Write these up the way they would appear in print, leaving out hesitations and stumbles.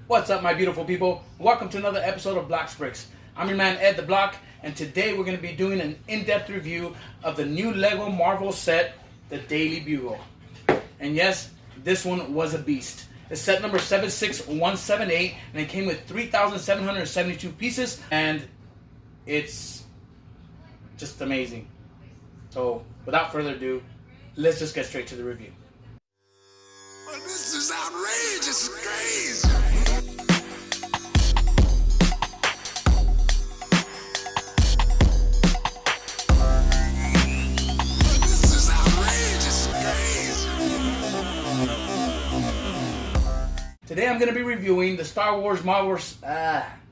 What's up, my beautiful people? Welcome to another episode of Block Bricks. I'm your man, Ed the Block, and today we're going to be doing an in-depth review of the new Lego Marvel set, the Daily Bugle. And yes, this one was a beast. It's set number 76178, and it came with 3,772 pieces, and it's just amazing. So, without further ado, let's just get straight to the review. Well, this is outrageous, it's crazy. Today I'm going to be reviewing the Star Wars Marvel. And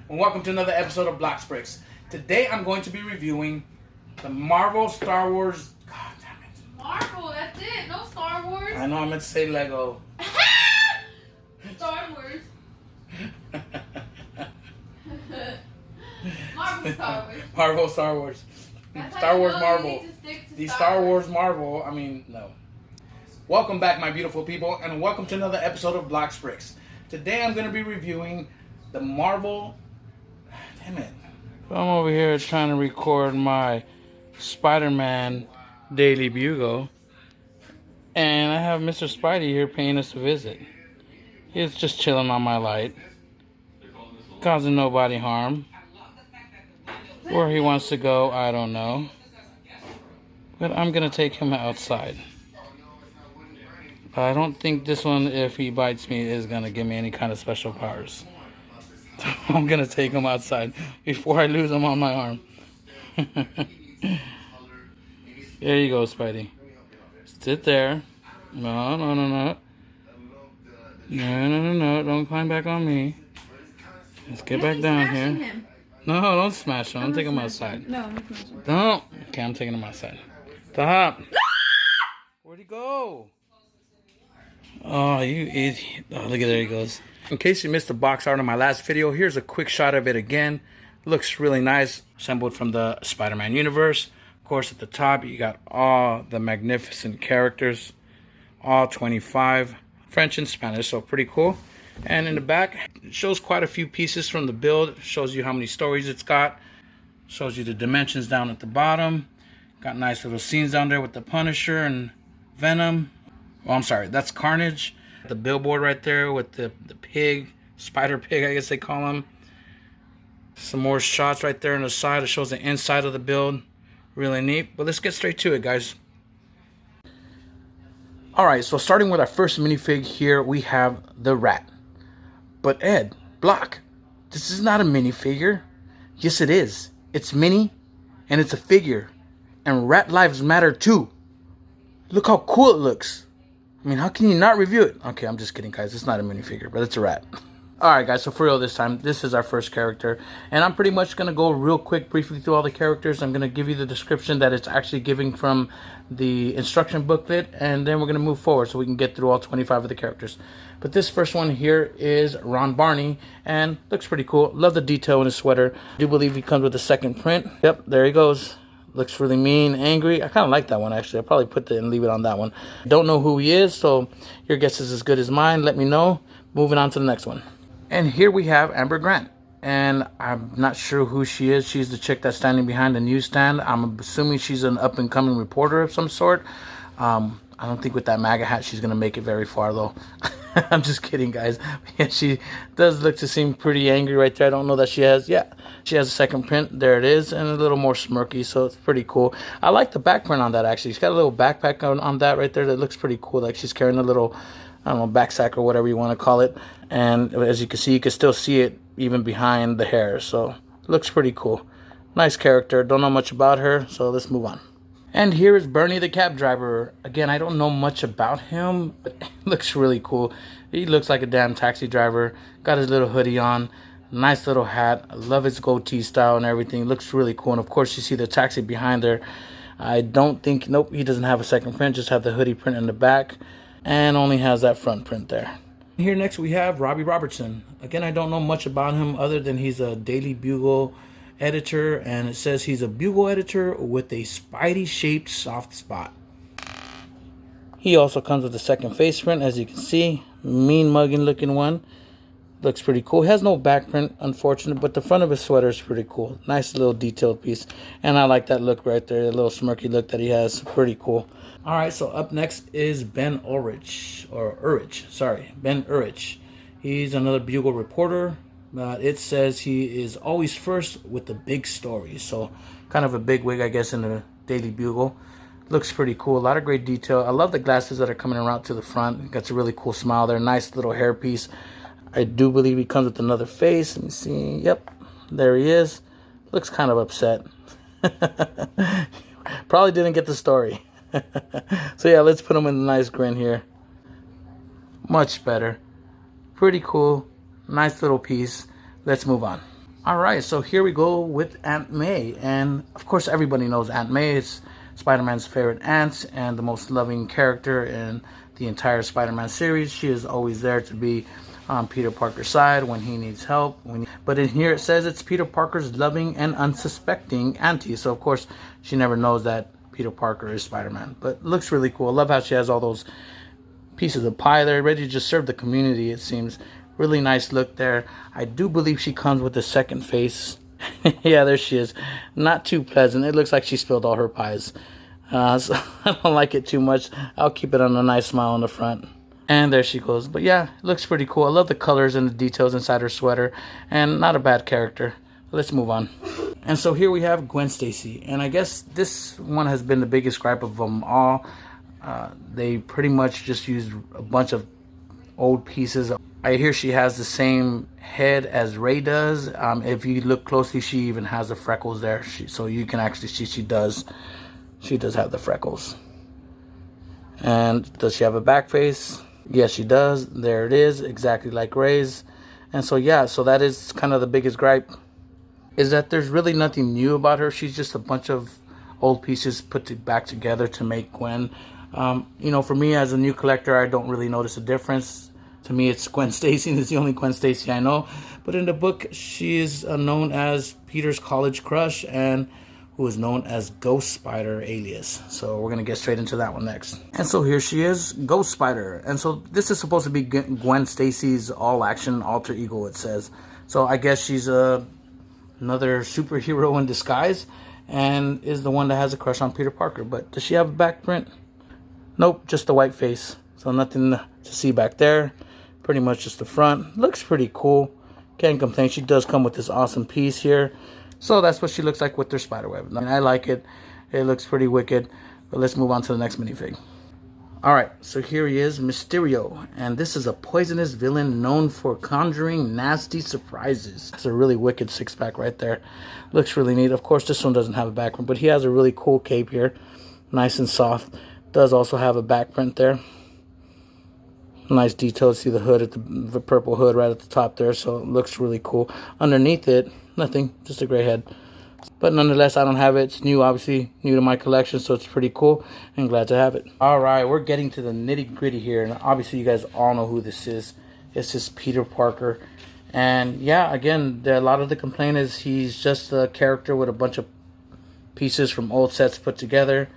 welcome to another episode of Block Bricks. Today I'm going to be reviewing the Marvel Star Wars. God damn it. Marvel, that's it. No Star Wars. I know I meant to say Lego. Star Wars. Marvel Star Wars. Marvel Star Wars. That's Star Wars you Marvel. need to stick to The Star Wars Marvel. I mean, no. Welcome back, my beautiful people, and welcome to another episode of Block Bricks. Today I'm going to be reviewing the Marvel. Damn it. I'm over here trying to record my Spider-Man Daily Bugle, and I have Mr. Spidey here paying us a visit. He's just chilling on my light, causing nobody harm. Where he wants to go, I don't know. But I'm going to take him outside. I don't think this one, if he bites me, is going to give me any kind of special powers. I'm going to take him outside before I lose him on my arm. There you go, Spidey. Sit there. No. No. Don't climb back on me. Let's get back down here. Him. No, don't smash him. I'm taking him outside. No, I'm smashing. Don't. Okay, I'm taking him outside. Stop. Where'd he go? Oh, you idiot. Oh, look at there he goes. In case you missed the box art in my last video, here's a quick shot of it again. Looks really nice. Assembled from the Spider-Man universe. Of course, at the top, you got all the magnificent characters. All 25. French and Spanish, so pretty cool. And in the back, it shows quite a few pieces from the build. It shows you how many stories it's got. Shows you the dimensions down at the bottom. Got nice little scenes down there with the Punisher and Venom. Oh, I'm sorry, that's Carnage. The billboard right there with the pig, Spider Pig, I guess they call him. Some more shots right there on the side. It shows the inside of the build. Really neat. But let's get straight to it, guys. Alright, so starting with our first minifig here, we have the Rat. But Ed, Block, this is not a minifigure. Yes, it is. It's mini, and it's a figure. And rat lives matter too. Look how cool it looks. I mean, how can you not review it? Okay, I'm just kidding, guys. It's not a minifigure, but it's a rat. Alright, guys, so for real this time, this is our first character. And I'm pretty much going to go real quick, briefly through all the characters. I'm going to give you the description that it's actually giving from the instruction booklet. And then we're going to move forward so we can get through all 25 of the characters. But this first one here is Barney. And looks pretty cool. Love the detail in his sweater. I do believe he comes with a second print. Yep, there he goes. Looks really mean, angry. I kind of like that one, actually. I'll probably put it and leave it on that one. Don't know who he is, so your guess is as good as mine. Let me know. Moving on to the next one. And here we have Amber Grant. And I'm not sure who she is. She's the chick that's standing behind the newsstand. I'm assuming she's an up-and-coming reporter of some sort. I don't think with that MAGA hat she's going to make it very far, though. I'm just kidding, guys. Yeah, she does look to seem pretty angry right there. I don't know that she has. Yeah, she has a second print. There it is. And a little more smirky, so it's pretty cool. I like the back print on that, actually. She's got a little backpack on that right there that looks pretty cool. Like she's carrying a little, I don't know, back sack or whatever you want to call it. And as you can see, you can still see it even behind the hair. So looks pretty cool. Nice character. Don't know much about her, so let's move on. And here is Barney the cab driver. Again, I don't know much about him, but it looks really cool. He looks like a damn taxi driver. Got his little hoodie on. Nice little hat. I love his goatee style and everything. Looks really cool. And of course, you see the taxi behind there. I don't think, nope, he doesn't have a second print. Just have the hoodie print in the back. And only has that front print there. Here next we have Robbie Robertson. Again, I don't know much about him other than he's a Daily Bugle editor, and it says he's a bugle editor with a Spidey-shaped soft spot. He also comes with a second face print, as you can see. Mean mugging looking one. Looks pretty cool. He has no back print, unfortunately, but the front of his sweater is pretty cool. Nice little detailed piece. And I like that look right there, the little smirky look that he has. Pretty cool. Alright, so up next is Ben Ulrich. Ben Ulrich. He's another bugle reporter. It says he is always first with the big story. So kind of a big wig, I guess, in the Daily Bugle. Looks pretty cool. A lot of great detail. I love the glasses that are coming around to the front. Got a really cool smile there. Nice little hairpiece. I do believe he comes with another face. Let me see. Yep. There he is. Looks kind of upset. Probably didn't get the story. So yeah, let's put him in a nice grin here. Much better. Pretty cool. Nice little piece. Let's move on. Alright, so here we go with Aunt May. And of course everybody knows Aunt May. It's Spider-Man's favorite aunt and the most loving character in the entire Spider-Man series. She is always there to be on Peter Parker's side when he needs help. But in here it says it's Peter Parker's loving and unsuspecting auntie. So of course she never knows that Peter Parker is Spider-Man. But looks really cool. I love how she has all those pieces of pie there, ready to just serve the community, it seems. Really nice look there. I do believe she comes with a second face. Yeah, there she is. Not too pleasant. It looks like she spilled all her pies. So I don't like it too much. I'll keep it on a nice smile on the front. And there she goes. But yeah, it looks pretty cool. I love the colors and the details inside her sweater. And not a bad character. Let's move on. And so here we have Gwen Stacy. And I guess this one has been the biggest gripe of them all. They pretty much just used a bunch of old pieces. I hear she has the same head as Ray does. If you look closely, she even has the freckles there. So you can actually see she does have the freckles. And does she have a back face? Yes, she does. There it is, exactly like Ray's. And so yeah, so that is kind of the biggest gripe, is that there's really nothing new about her. She's just a bunch of old pieces put back together to make Gwen. You know, for me as a new collector, I don't really notice a difference. To me, it's Gwen Stacy, and it's the only Gwen Stacy I know. But in the book, she is known as Peter's college crush, and who is known as Ghost Spider alias. So we're going to get straight into that one next. And so here she is, Ghost Spider. And so this is supposed to be Gwen Stacy's all-action alter ego, it says. So I guess she's another superhero in disguise, and is the one that has a crush on Peter Parker. But does she have a back print? Nope, just the white face. So nothing to see back there. Pretty much just the front. Looks pretty cool. Can't complain. She does come with this awesome piece here. So that's what she looks like with her spiderweb. I mean, I like it. It looks pretty wicked. But let's move on to the next minifig. Alright, so here he is, Mysterio. And this is a poisonous villain known for conjuring nasty surprises. It's a really wicked six-pack right there. Looks really neat. Of course, this one doesn't have a back print, but he has a really cool cape here. Nice and soft. Does also have a back print there. Nice detail. See the hood at the purple hood right at the top there, so it looks really cool. Underneath it, nothing, just a gray head. But nonetheless, I don't have it. It's new, obviously, new to my collection, so it's pretty cool and glad to have it. Alright, we're getting to the nitty gritty here, and obviously you guys all know who this is. It's just Peter Parker. And yeah, again, a lot of the complaint is he's just a character with a bunch of pieces from old sets put together.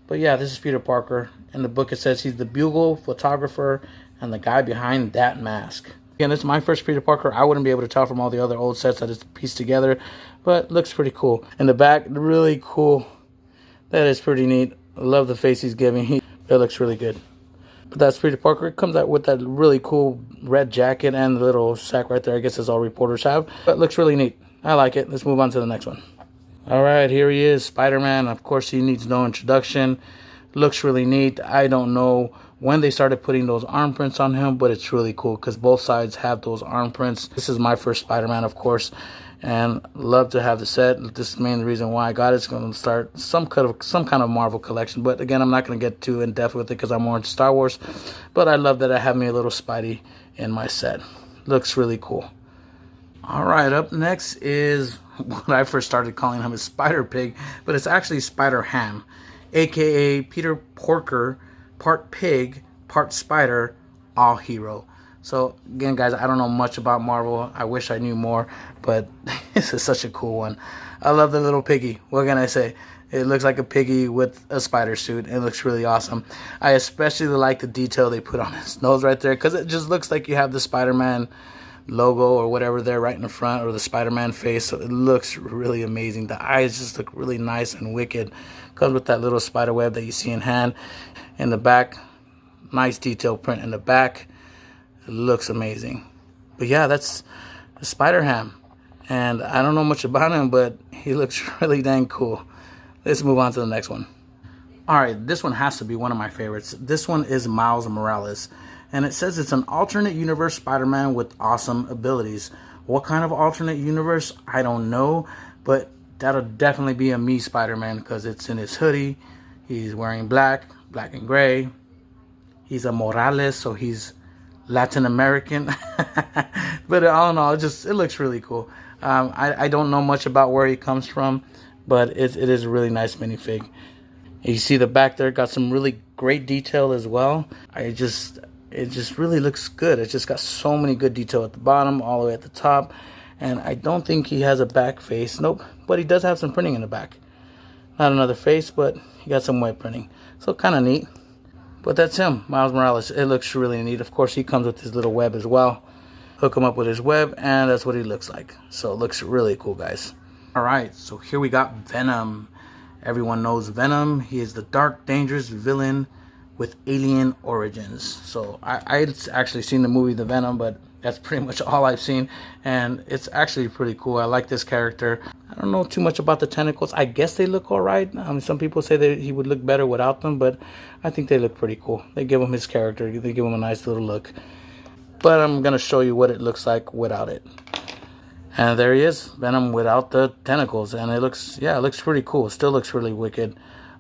But yeah, this is Peter Parker. In the book it says he's the bugle photographer and the guy behind that mask. Again, it's my first Peter Parker. I wouldn't be able to tell from all the other old sets that it's pieced together, but looks pretty cool. In the back, really cool. That is pretty neat. I love the face he's giving. It looks really good. But that's Peter Parker. It comes out with that really cool red jacket and the little sack right there. I guess that's all reporters have. But it looks really neat. I like it. Let's move on to the next one. Alright, here he is, Spider-Man. Of course, he needs no introduction. Looks really neat. I don't know when they started putting those arm prints on him, but it's really cool because both sides have those arm prints. This is my first Spider-Man, of course, and love to have the set. This is the main reason why I got it. It's going to start some kind of Marvel collection, but again, I'm not going to get too in depth with it because I'm more into Star Wars. But I love that I have me a little Spidey in my set. Looks really cool. All right, up next is what I first started calling him is Spider Pig, but it's actually SpiderHam, aka Peter Porker, part pig, part spider, all hero. So again, guys, I don't know much about Marvel. I wish I knew more, but this is such a cool one. I love the little piggy. What can I say? It looks like a piggy with a spider suit. It looks really awesome. I especially like the detail they put on his nose right there, because it just looks like you have the Spider-Man logo or whatever there right in the front, or the Spider-Man face. So it looks really amazing. The eyes just look really nice and wicked. Comes with that little spider web that you see in hand. In the back, nice detail print in the back. It looks amazing. But yeah, that's the SpiderHam. And I don't know much about him, but he looks really dang cool. Let's move on to the next one. Alright, this one has to be one of my favorites. This one is Miles Morales. And it says it's an alternate universe Spider-Man with awesome abilities. What kind of alternate universe? I don't know. But that'll definitely be a me Spider-Man, because it's in his hoodie. He's wearing black and gray. He's a Morales, so he's Latin American. But I don't know, it looks really cool. I don't know much about where he comes from, but it is a really nice minifig. You see the back there got some really great detail as well. It just really looks good. It's just got so many good detail at the bottom, all the way at the top. And I don't think he has a back face. Nope, but he does have some printing in the back. Not another face, but he got some web printing. So kind of neat. But that's him, Miles Morales. It looks really neat. Of course, he comes with his little web as well. Hook him up with his web, and that's what he looks like. So it looks really cool, guys. Alright, so here we got Venom. Everyone knows Venom. He is the dark, dangerous villain with alien origins. So I'd actually seen the movie The Venom, but that's pretty much all I've seen. And it's actually pretty cool. I like this character. I don't know too much about the tentacles. I guess they look alright. Some people say that he would look better without them, but I think they look pretty cool. They give him his character. They give him a nice little look. But I'm going to show you what it looks like without it. And there he is, Venom without the tentacles. And it looks pretty cool. It still looks really wicked.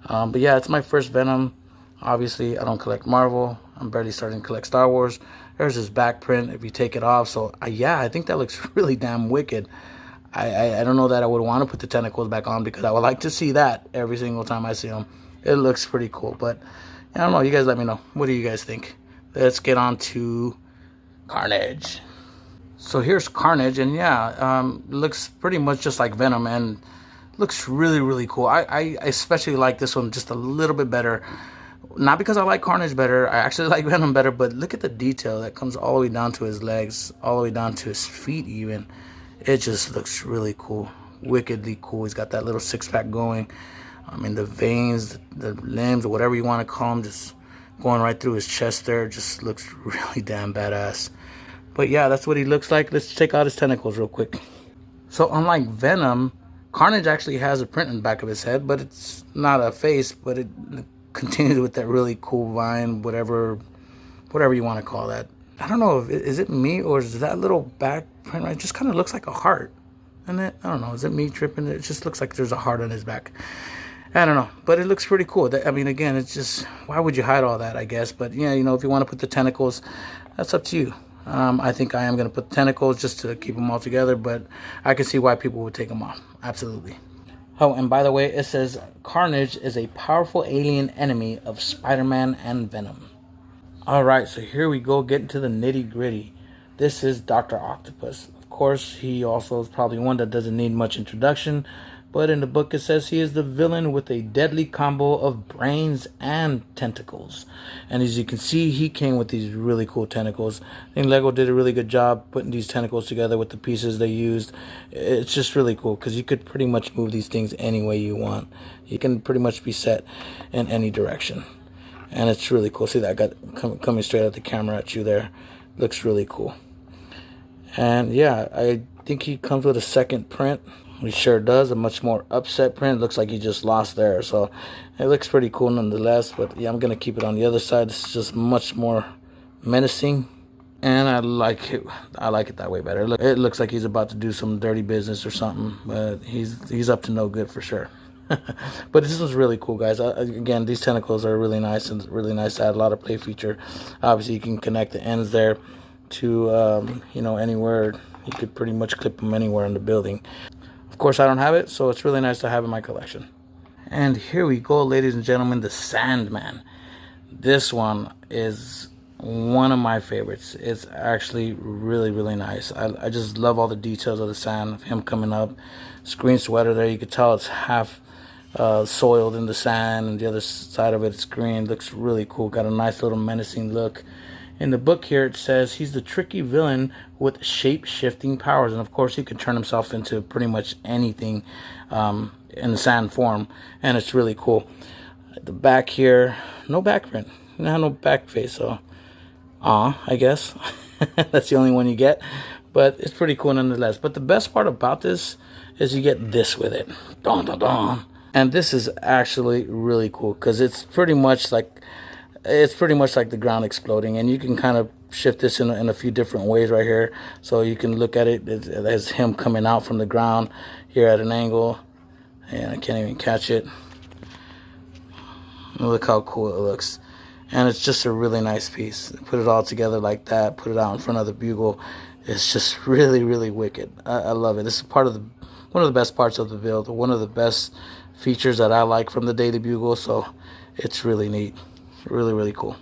But yeah, it's my first Venom. Obviously, I don't collect Marvel. I'm barely starting to collect Star Wars. There's his back print if you take it off. So yeah, I think that looks really damn wicked. I don't know that I would want to put the tentacles back on, because I would like to see that every single time I see them. It looks pretty cool. But I don't know. You guys let me know. What do you guys think? Let's get on to Carnage. So here's Carnage, and yeah, looks pretty much just like Venom, and looks really, really cool. I especially like this one just a little bit better. Not because I like Carnage better, I actually like Venom better, but look at the detail that comes all the way down to his legs, all the way down to his feet even. It just looks really cool, wickedly cool. He's got that little six-pack going. I mean, the veins, the limbs, or whatever you want to call them, just going right through his chest there. Just looks really damn badass. But yeah, that's what he looks like. Let's check out his tentacles real quick. So unlike Venom, Carnage actually has a print in the back of his head, but it's not a face, but it continues with that really cool vine, whatever you want to call that. I don't know, is it me, or is that little back print right? It just kind of looks like a heart. And I don't know, is it me tripping? It just looks like there's a heart on his back. I don't know, but it looks pretty cool. I mean, again, it's just, why would you hide all that, I guess? But yeah, you know, if you want to put the tentacles, that's up to you. I think I am going to put tentacles just to keep them all together, but I can see why people would take them off. Absolutely. Oh, and by the way, it says Carnage is a powerful alien enemy of Spider-Man and Venom. Alright, so here we go, getting to the nitty-gritty. This is Dr. Octopus. Of course, he also is probably one that doesn't need much introduction, but in the book it says he is the villain with a deadly combo of brains and tentacles. And as you can see, he came with these really cool tentacles. I think Lego did a really good job putting these tentacles together with the pieces they used. It's just really cool, because you could pretty much move these things any way you want. You can pretty much be set in any direction. And it's really cool. See that got coming straight at the camera at you there. Looks really cool. And yeah, I think he comes with a second print. He sure does. A much more upset print. Looks like he just lost there. So it looks pretty cool nonetheless. But yeah, I'm going to keep it on the other side. It's just much more menacing. And I like it. I like it that way better. It looks like he's about to do some dirty business or something. But he's up to no good for sure. But this was really cool, guys. Again, these tentacles are really nice, and really nice to add a lot of play feature. Obviously, you can connect the ends there to, anywhere. You could pretty much clip them anywhere in the building. Of course, I don't have it, so it's really nice to have in my collection. And here we go, ladies and gentlemen, the Sandman. This one is one of my favorites. It's actually really nice. I just love all the details of the sand, of him coming up. Green sweater there, you could tell it's half soiled in the sand, and the other side of it's green. Looks really cool. Got a nice little menacing look. In the book here, it says he's the tricky villain with shape-shifting powers, and of course he can turn himself into pretty much anything in the sand form, and it's really cool. At the back here, no back print, no back face, so I guess that's the only one you get, but it's pretty cool nonetheless. But the best part about this is you get this with it. Dun, dun, dun. And this is actually really cool because it's pretty much like the ground exploding, and you can kind of shift this in a few different ways right here. So you can look at it as him coming out from the ground here at an angle, and I can't even catch it. Look how cool it looks, and it's just a really nice piece. Put it all together like that, put it out in front of the bugle. It's just really wicked. I love it. This is one of the best parts of the build, one of the best features that I like from the Daily Bugle, so it's really neat. Really cool.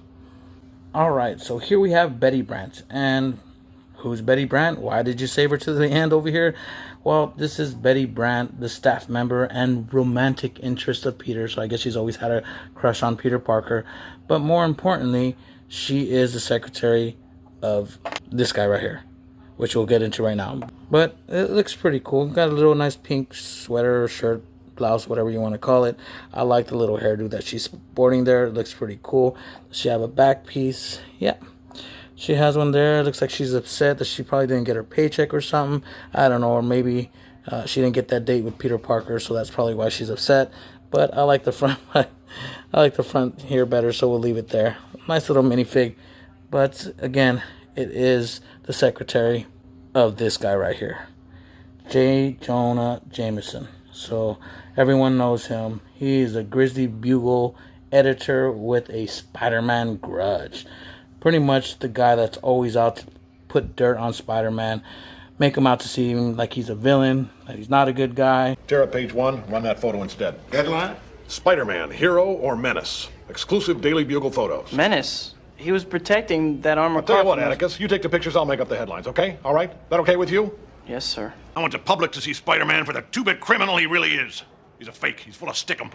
Alright, so here we have Betty Brant. And who's Betty Brant? Why did you save her to the end over here? Well, this is Betty Brant, the staff member and romantic interest of Peter. So I guess she's always had a crush on Peter Parker. But more importantly, she is the secretary of this guy right here, which we'll get into right now. But it looks pretty cool. Got a little nice pink sweater or shirt, blouse, whatever you want to call it. I like the little hairdo that she's sporting there. It looks pretty cool. Does she have a back piece? Yeah, she has one there. It looks like she's upset that she probably didn't get her paycheck or something. I don't know, or maybe she didn't get that date with Peter Parker, so that's probably why she's upset. But I like the front. I like the front here better, so we'll leave it there. Nice little minifig. But again, it is the secretary of this guy right here, J. Jonah Jameson. So everyone knows him. He's a Grizzly Bugle editor with a Spider-Man grudge. Pretty much the guy that's always out to put dirt on Spider-Man, make him out to seem like he's a villain, that he's not a good guy. Tear up page 1, run that photo instead. Headline? Spider-Man, hero or menace? Exclusive Daily Bugle photos. Menace? He was protecting that armored I'll tell car you what, from us. Atticus, you take the pictures, I'll make up the headlines, okay? All right? That okay with you? Yes, sir. I want the public to see Spider-Man for the two-bit criminal he really is. He's a fake. He's full of stickum.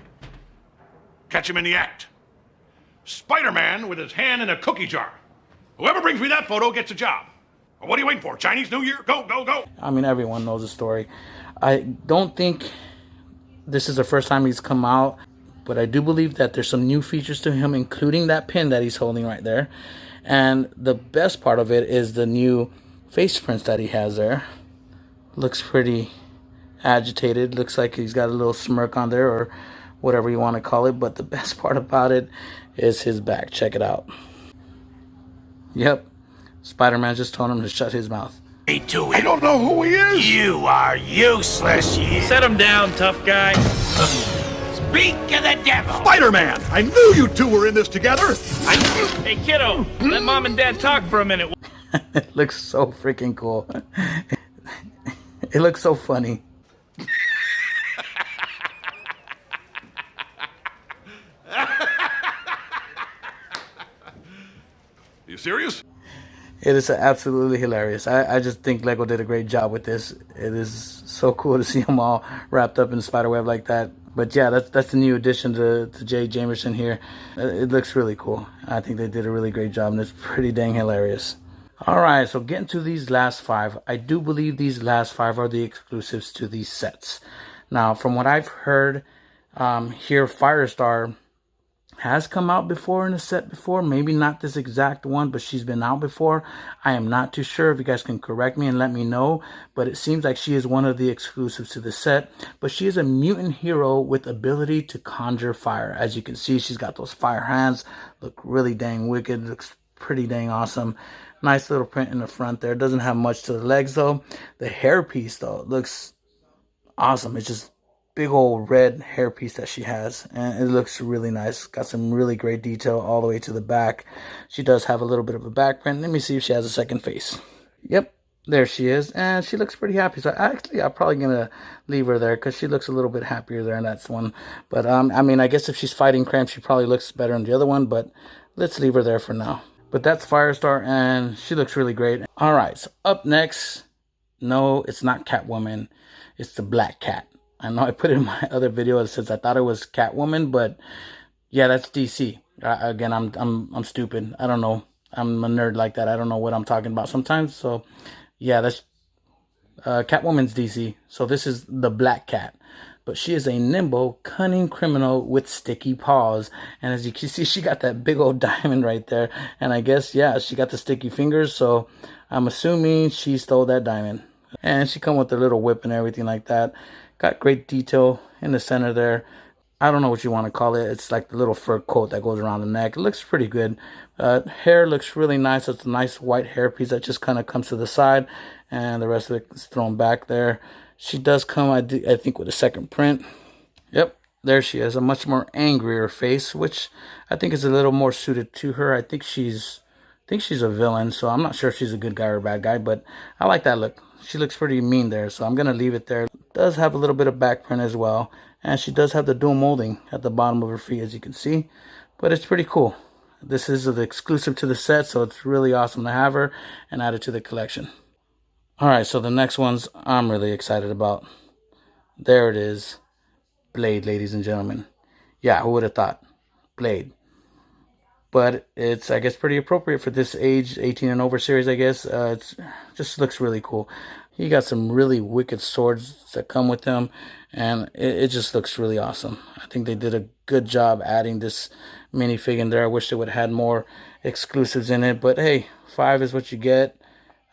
Catch him in the act. Spider-Man with his hand in a cookie jar. Whoever brings me that photo gets a job. Well, what are you waiting for? Chinese New Year? Go, go, go. I mean, everyone knows the story. I don't think this is the first time he's come out, but I do believe that there's some new features to him, including that pin that he's holding right there. And the best part of it is the new face prints that he has there. Looks pretty agitated. Looks like he's got a little smirk on there, or whatever you want to call it. But the best part about it is his back. Check it out. Yep. Spider-Man just told him to shut his mouth. Me too. I don't know who he is. You are useless. Set him down, tough guy. Speak of the devil. Spider-Man! I knew you two were in this together! Hey, kiddo, let mom and dad talk for a minute. It looks so freaking cool. It looks so funny. You serious? It is absolutely hilarious. I just think Lego did a great job with this. It is so cool to see them all wrapped up in spiderweb like that. But yeah, that's the new addition to J. Jameson here. It looks really cool. I think they did a really great job, and it's pretty dang hilarious. Alright, so getting to these last 5. I do believe these last 5 are the exclusives to these sets. Now, from what I've heard, here Firestar has come out before in a set before. Maybe not this exact one, but she's been out before. I am not too sure. If you guys can correct me and let me know. But it seems like she is one of the exclusives to the set. But she is a mutant hero with ability to conjure fire. As you can see, she's got those fire hands. Look really dang wicked. Looks pretty dang awesome. Nice little print in the front there. Doesn't have much to the legs though. The hair piece though looks awesome. It's just big old red hair piece that she has, and it looks really nice. Got some really great detail all the way to the back. She does have a little bit of a back print. Let me see if she has a second face. Yep, there she is, and she looks pretty happy. So actually I'm probably gonna leave her there because she looks a little bit happier there in that one. But I mean, I guess if she's fighting cramp, she probably looks better in the other one, but let's leave her there for now. But that's Firestar, and she looks really great. All right, so up next, no, it's not Catwoman. It's the Black Cat. I know I put it in my other video since I thought it was Catwoman, but yeah, that's DC. Again, I'm stupid. I don't know. I'm a nerd like that. I don't know what I'm talking about sometimes. So yeah, that's Catwoman's DC. So this is the Black Cat. But she is a nimble, cunning criminal with sticky paws. And as you can see, she got that big old diamond right there. And I guess, yeah, she got the sticky fingers. So I'm assuming she stole that diamond. And she come with her little whip and everything like that. Got great detail in the center there. I don't know what you want to call it. It's like the little fur coat that goes around the neck. It looks pretty good. Hair looks really nice. It's a nice white hair piece that just kind of comes to the side. And the rest of it is thrown back there. She does come, I think, with a second print. Yep, there she is. A much more angrier face, which I think is a little more suited to her. I think she's a villain, so I'm not sure if she's a good guy or a bad guy, but I like that look. She looks pretty mean there, so I'm going to leave it there. Does have a little bit of back print as well, and she does have the dual molding at the bottom of her feet, as you can see, but it's pretty cool. This is the exclusive to the set, so it's really awesome to have her and add it to the collection. Alright, so the next ones I'm really excited about. There it is. Blade, ladies and gentlemen. Yeah, who would have thought? Blade. But it's, I guess, pretty appropriate for this age, 18 and over series, I guess. It just looks really cool. He got some really wicked swords that come with him, and it just looks really awesome. I think they did a good job adding this minifig in there. I wish they would have had more exclusives in it, but hey, 5 is what you get.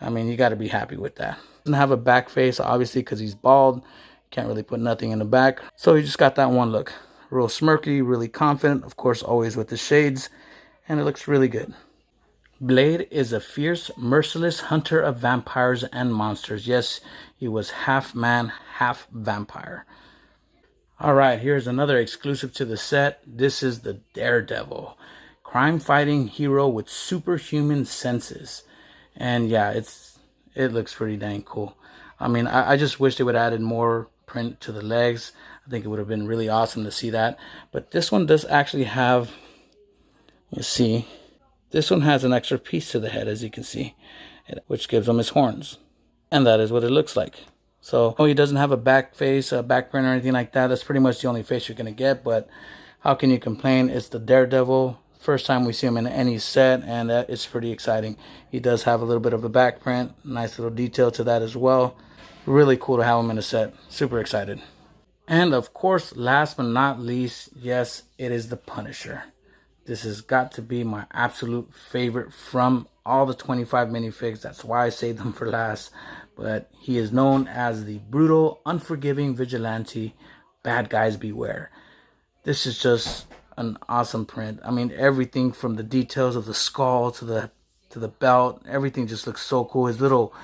I mean, you got to be happy with that. Doesn't have a back face, obviously, because he's bald. Can't really put nothing in the back. So he just got that one look. Real smirky, really confident. Of course, always with the shades. And it looks really good. Blade is a fierce, merciless hunter of vampires and monsters. Yes, he was half man, half vampire. Alright, here's another exclusive to the set. This is the Daredevil. Crime-fighting hero with superhuman senses. And yeah, it looks pretty dang cool. I mean, I just wish they would have added more print to the legs. I think it would have been really awesome to see that. But this one does actually have, you see, this one has an extra piece to the head, as you can see, which gives him his horns. And that is what it looks like. So, he doesn't have a back face, a back print or anything like that. That's pretty much the only face you're going to get. But how can you complain? It's the Daredevil. First time we see him in any set, and it's pretty exciting. He does have a little bit of a back print. Nice little detail to that as well. Really cool to have him in a set. Super excited. And of course, last but not least, yes, it is the Punisher. This has got to be my absolute favorite from all the 25 minifigs. That's why I saved them for last. But he is known as the brutal, unforgiving vigilante. Bad guys beware. This is just an awesome print. I mean, everything from the details of the skull to the belt, everything just looks so cool. His little,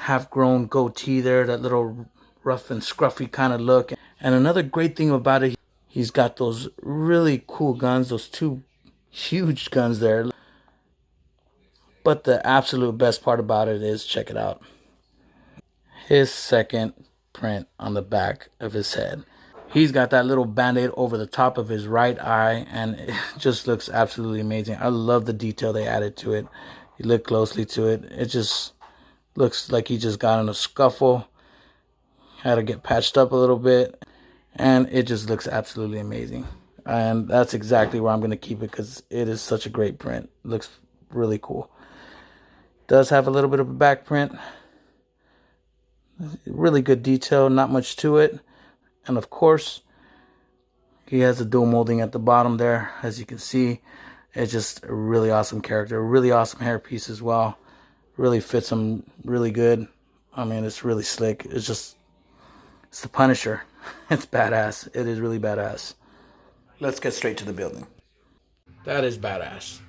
half-grown goatee there, that little rough and scruffy kind of look. And another great thing about it, he's got those really cool guns, those 2 huge guns there. But the absolute best part about it is, check it out, his second print on the back of his head. He's got that little band-aid over the top of his right eye, and it just looks absolutely amazing. I love the detail they added to it. You look closely to it. It just looks like he just got in a scuffle, had to get patched up a little bit, and it just looks absolutely amazing. And that's exactly where I'm going to keep it, because it is such a great print. It looks really cool. Does have a little bit of a back print. Really good detail, not much to it. And of course, he has a dual molding at the bottom there, as you can see. It's just a really awesome character, a really awesome hair piece as well. Really fits him really good. I mean, it's really slick. It's the Punisher. It's badass. It is really badass. Let's get straight to the building. That is badass.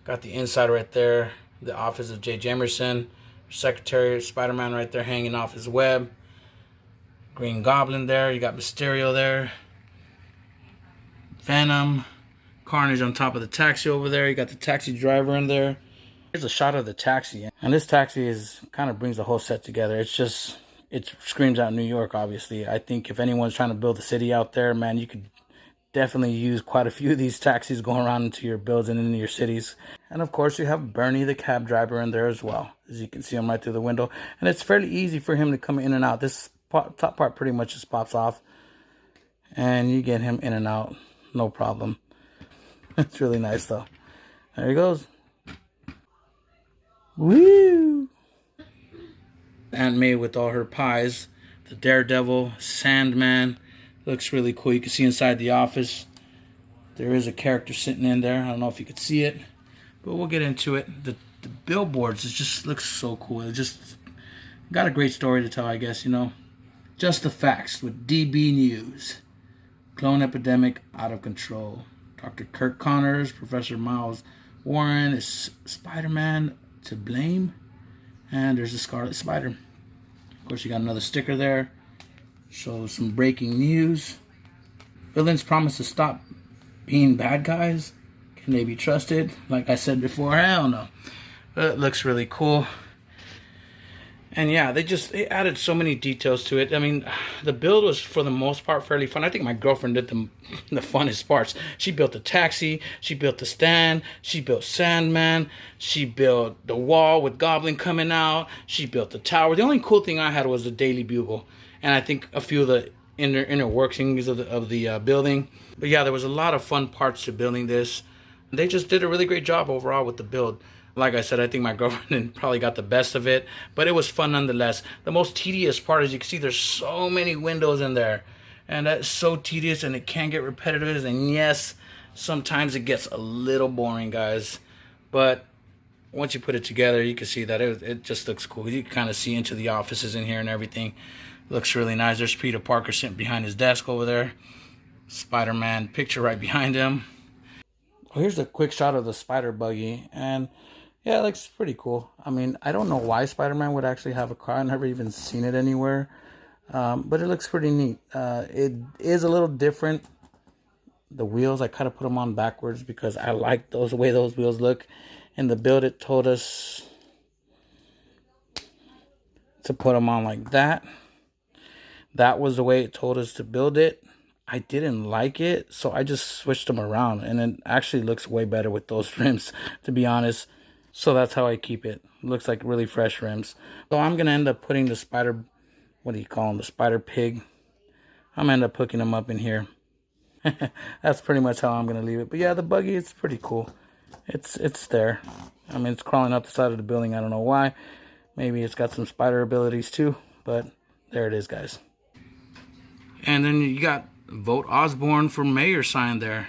Got the inside right there. The office of J. Jamerson. Secretary Spider-Man right there hanging off his web. Green Goblin there. You got Mysterio there. Venom. Carnage on top of the taxi over there. You got the taxi driver in there. Here's a shot of the taxi. And this taxi kind of brings the whole set together. It screams out New York, obviously. I think if anyone's trying to build a city out there, man, you could definitely use quite a few of these taxis going around into your builds and into your cities. And of course, you have Barney, the cab driver, in there as well. As you can see him right through the window. And it's fairly easy for him to come in and out. This top part pretty much just pops off. And you get him in and out. No problem. It's really nice, though. There he goes. Woo! Aunt May with all her pies. The Daredevil, Sandman. Looks really cool. You can see inside the office. There is a character sitting in there. I don't know if you could see it. But we'll get into it. The billboards, it just looks so cool. It just got a great story to tell, I guess, you know. Just the facts with DB News. Clone epidemic out of control. Dr. Kirk Connors, Professor Miles Warren, is Spider-Man to blame? And there's the Scarlet Spider. Of course, you got another sticker there. Shows some breaking news. Villains promise to stop being bad guys. Can they be trusted? Like I said before, I don't know. But it looks really cool. And yeah, they added so many details to it. I mean, the build was, for the most part, fairly fun. I think my girlfriend did the funnest parts. She built the taxi. She built the stand. She built Sandman. She built the wall with Goblin coming out. She built the tower. The only cool thing I had was the Daily Bugle. And I think a few of the inner workings of the building. But yeah, there was a lot of fun parts to building this. They just did a really great job overall with the build. Like I said, I think my girlfriend probably got the best of it, but it was fun nonetheless. The most tedious part is you can see there's so many windows in there, and that's so tedious, and it can get repetitive, and yes, sometimes it gets a little boring, guys. But once you put it together, you can see that it just looks cool. You can kind of see into the offices in here and everything. Looks really nice. There's Peter Parker sitting behind his desk over there. Spider-Man picture right behind him. Well, here's a quick shot of the Spider Buggy, and yeah, it looks pretty cool. I mean, I don't know why Spider-Man would actually have a car. I've never even seen it anywhere. But it looks pretty neat. It is a little different. The wheels, I kind of put them on backwards because I like the way those wheels look. In the build, it told us to put them on like that. That was the way it told us to build it. I didn't like it, so I just switched them around. And it actually looks way better with those rims, to be honest. So that's how I keep it. Looks like really fresh rims. So I'm going to end up putting the spider, what do you call him? The spider pig. I'm going to end up hooking him up in here. That's pretty much how I'm going to leave it. But yeah, the buggy, it's pretty cool. It's there. I mean, it's crawling up the side of the building. I don't know why. Maybe it's got some spider abilities too. But there it is, guys. And then you got Vote Osborn for mayor sign there.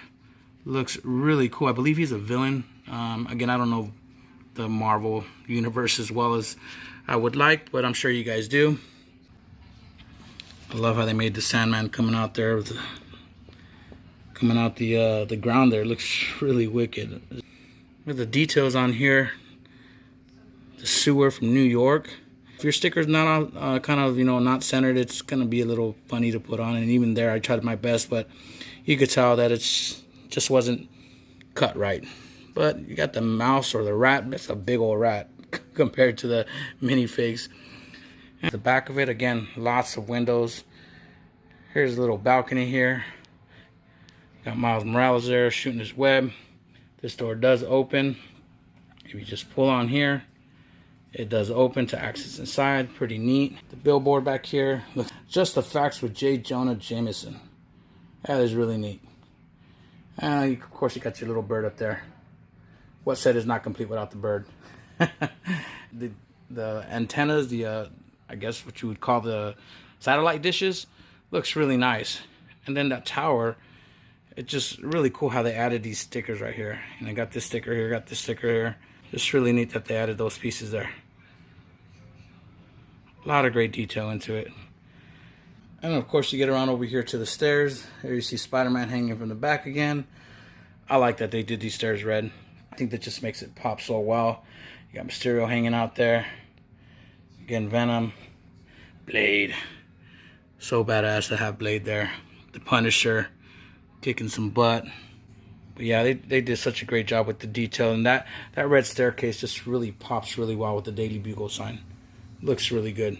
Looks really cool. I believe he's a villain. Again, I don't know the Marvel universe as well as I would like, but I'm sure you guys do. I love how they made the Sandman coming out there with coming out the ground there. It looks really wicked. With the details on here, the sewer from New York. If your sticker's not kind of, you know, not centered, it's gonna be a little funny to put on. And even there, I tried my best, but you could tell that it's just wasn't cut right. But you got the mouse or the rat. That's a big old rat compared to the minifigs. And the back of it, again, lots of windows. Here's a little balcony here. Got Miles Morales there shooting his web. This door does open. If you just pull on here, it does open to access inside. Pretty neat. The billboard back here. Look, just the facts with J. Jonah Jameson. That is really neat. And of course, you got your little bird up there. What set is not complete without the bird? the antennas, I guess what you would call the satellite dishes, looks really nice. And then that tower, it's just really cool how they added these stickers right here. And I got this sticker here, got this sticker here. Just really neat that they added those pieces there. A lot of great detail into it. And of course, you get around over here to the stairs. Here you see Spider-Man hanging from the back again. I like that they did these stairs red. I think that just makes it pop so well. You got Mysterio hanging out there. Again, Venom. Blade. So badass to have Blade there. The Punisher. Kicking some butt. But yeah, they did such a great job with the detail. And that red staircase just really pops really well with the Daily Bugle sign. Looks really good.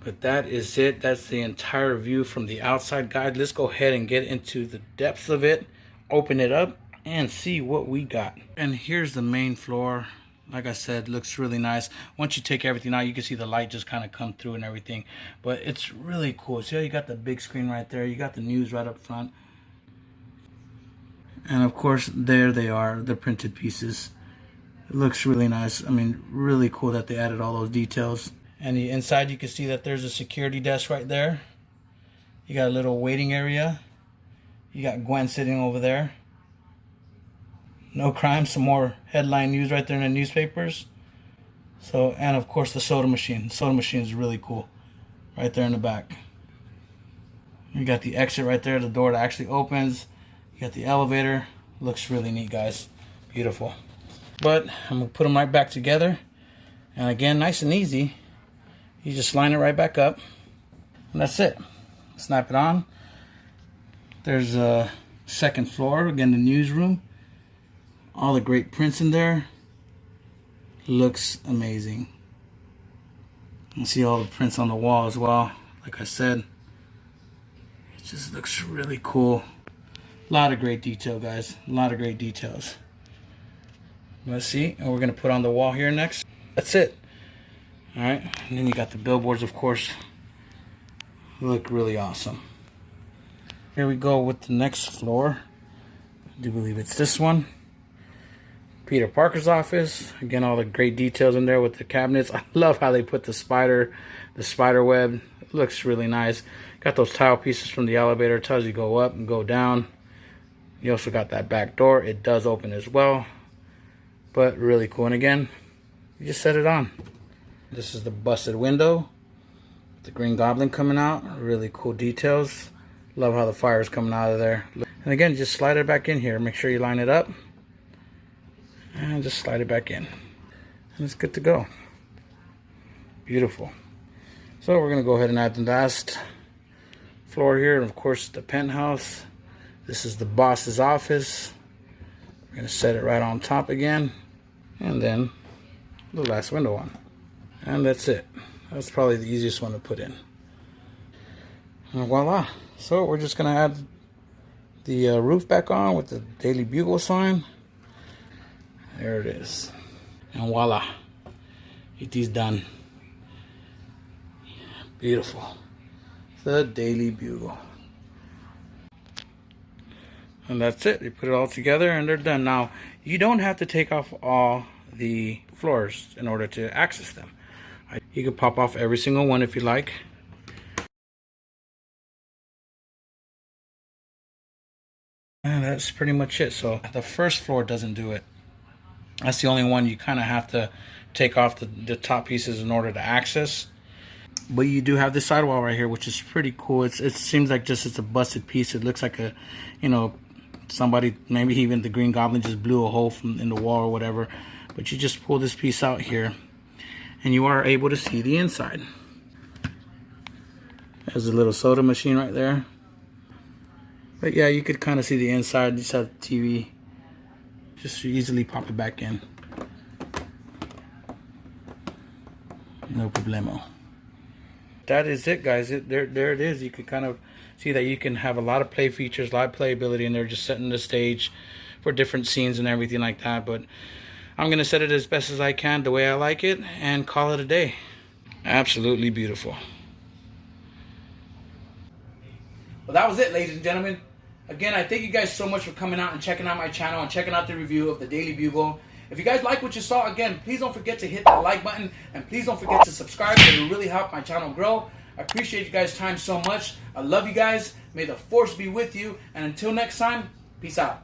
But that is it. That's the entire view from the outside, guys. Let's go ahead and get into the depths of it, open it up, and see what we got. And here's the main floor. Like I said, looks really nice. Once you take everything out, you can see the light just kind of come through and everything. But it's really cool. See how you got the big screen right there? You got the news right up front. And of course, there they are, the printed pieces. It looks really nice. I mean, really cool that they added all those details. And the inside, you can see that there's a security desk right there. You got a little waiting area. You got Gwen sitting over there. No crime, some more headline news right there in the newspapers. So, and of course the soda machine. The soda machine is really cool. Right there in the back. You got the exit right there, the door that actually opens. You got the elevator. Looks really neat, guys. Beautiful. But I'm going to put them right back together. And again, nice and easy. You just line it right back up. And that's it. Snap it on. There's a second floor. Again, the newsroom. All the great prints in there. Looks amazing. You can see all the prints on the wall as well. Like I said, it just looks really cool. A lot of great detail, guys. A lot of great details. Let's see. And we're going to put on the wall here next. That's it. Alright. And then you got the billboards, of course. Look really awesome. Here we go with the next floor. I do believe it's this one. Peter Parker's office. Again, all the great details in there with the cabinets. I love how they put the spider web. It looks really nice. Got those tile pieces from the elevator. It tells you go up and go down. You also got that back door. It does open as well. But really cool. And again, you just set it on. This is the busted window. The Green Goblin coming out. Really cool details. Love how the fire is coming out of there. And again, just slide it back in here. Make sure you line it up. And just slide it back in. And it's good to go. Beautiful. So we're going to go ahead and add the last floor here. And of course, the penthouse. This is the boss's office. We're going to set it right on top again. And then the last window on. And that's it. That's probably the easiest one to put in. And voila. So we're just going to add the roof back on with the Daily Bugle sign. There it is. And voila. It is done. Beautiful. The Daily Bugle. And that's it. You put it all together and they're done. Now, you don't have to take off all the floors in order to access them. You can pop off every single one if you like. And that's pretty much it. So the first floor doesn't do it. That's the only one you kind of have to take off the top pieces in order to access. But you do have this sidewall right here, which is pretty cool. It seems like just it's a busted piece. It looks like a, you know, somebody, maybe even the Green Goblin just blew a hole in the wall or whatever. But you just pull this piece out here, and you are able to see the inside. There's a little soda machine right there. But yeah, you could kind of see the inside. Just have the TV. Just easily pop it back in. No problemo. That is it, guys. There it is. You can kind of see that you can have a lot of play features, a lot of playability, and they're just setting the stage for different scenes and everything like that. But I'm going to set it as best as I can, the way I like it, and call it a day. Absolutely beautiful. Well, that was it, ladies and gentlemen. Again, I thank you guys so much for coming out and checking out my channel and checking out the review of the Daily Bugle. If you guys like what you saw, again, please don't forget to hit that like button. And please don't forget to subscribe. It will really help my channel grow. I appreciate you guys' time so much. I love you guys. May the force be with you. And until next time, peace out.